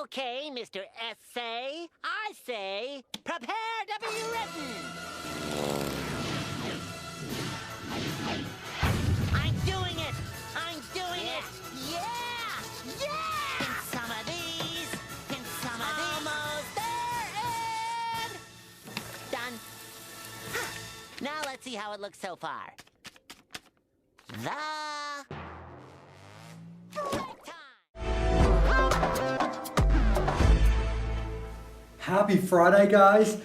Okay, Mr. Essay, I say, prepare to be written. I'm doing it. I'm doing it. Yeah! Yeah! Pinch some of these. Pinch some of these. Almost there and done. Now let's see how it looks so far. The break time. Happy Friday, guys.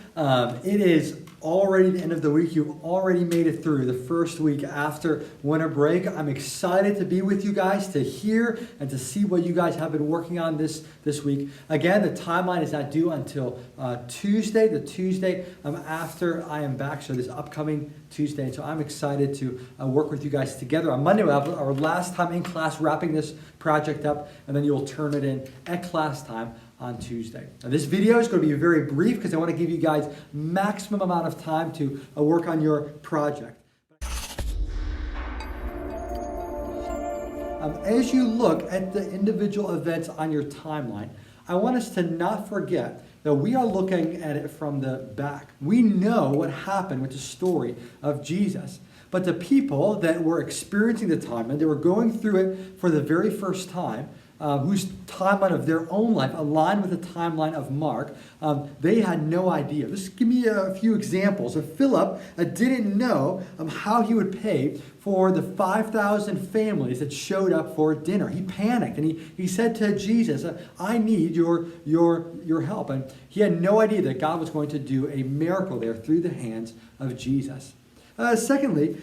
It is already the end of the week. You've already made it through the first week after winter break. I'm excited to be with you guys, to hear and to see what you guys have been working on this week. Again, the timeline is not due until Tuesday, the Tuesday after I am back, so this upcoming Tuesday. And so I'm excited to work with you guys together. On Monday, we'll have our last time in class wrapping this project up, and then you'll turn it in at class time on Tuesday. Now, this video is going to be very brief because I want to give you guys maximum amount of time to work on your project. As you look at the individual events on your timeline, I want us to not forget that we are looking at it from the back. We know what happened with the story of Jesus. But the people that were experiencing the timeline, they were going through it for the very first time, whose timeline of their own life aligned with the timeline of Mark, they had no idea. Just give me a few examples. Philip didn't know how he would pay for the 5,000 families that showed up for dinner. He panicked and he said to Jesus, I need your help. And he had no idea that God was going to do a miracle there through the hands of Jesus. Secondly,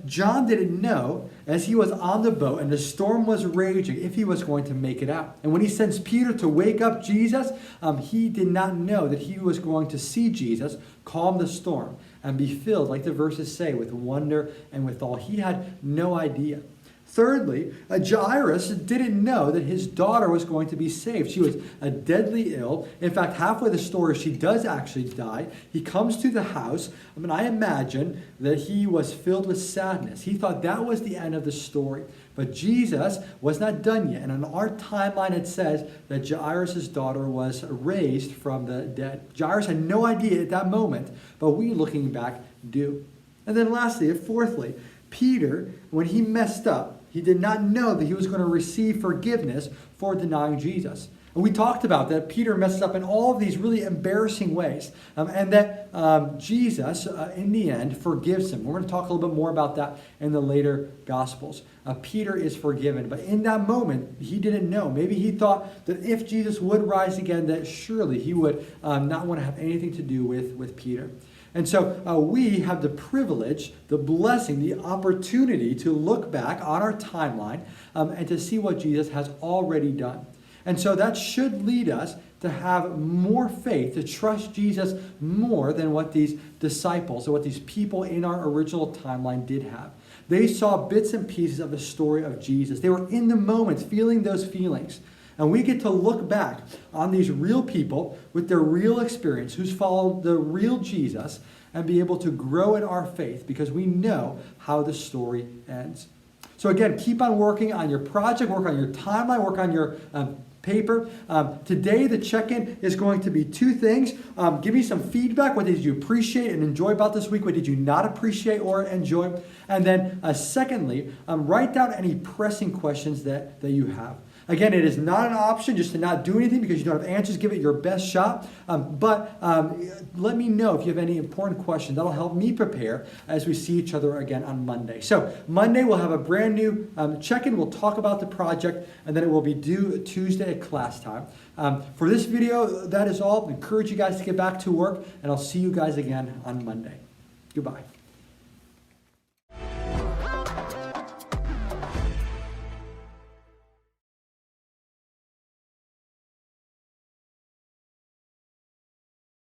John didn't know as he was on the boat and the storm was raging if he was going to make it out. And when he sends Peter to wake up Jesus, he did not know that he was going to see Jesus calm the storm and be filled, like the verses say, with wonder and with awe. He had no idea. Thirdly, Jairus didn't know that his daughter was going to be saved. She was deadly ill. In fact, halfway the story, she does actually die. He comes to the house. I imagine that he was filled with sadness. He thought that was the end of the story. But Jesus was not done yet. And on our timeline, it says that Jairus' daughter was raised from the dead. Jairus had no idea at that moment, but we, looking back, do. And then lastly, fourthly, Peter, when he messed up, he did not know that he was going to receive forgiveness for denying Jesus. And we talked about that Peter messed up in all of these really embarrassing ways, and that Jesus, in the end, forgives him. We're going to talk a little bit more about that in the later Gospels. Peter is forgiven, but in that moment, he didn't know. Maybe he thought that if Jesus would rise again, that surely he would not want to have anything to do with Peter. And so we have the privilege, the blessing, the opportunity to look back on our timeline and to see what Jesus has already done. And so that should lead us to have more faith, to trust Jesus more than what these disciples or what these people in our original timeline did have. They saw bits and pieces of the story of Jesus. They were in the moment, feeling those feelings. And we get to look back on these real people with their real experience, who's followed the real Jesus, and be able to grow in our faith because we know how the story ends. So again, keep on working on your project, work on your timeline, work on your paper. Today, the check-in is going to be two things. Give me some feedback. What did you appreciate and enjoy about this week? What did you not appreciate or enjoy? And then secondly, write down any pressing questions that you have. Again, it is not an option just to not do anything because you don't have answers. Give it your best shot. But let me know if you have any important questions. That'll help me prepare as we see each other again on Monday. So Monday, we'll have a brand new check-in. We'll talk about the project, and then it will be due Tuesday at class time. For this video, that is all. I encourage you guys to get back to work, and I'll see you guys again on Monday. Goodbye.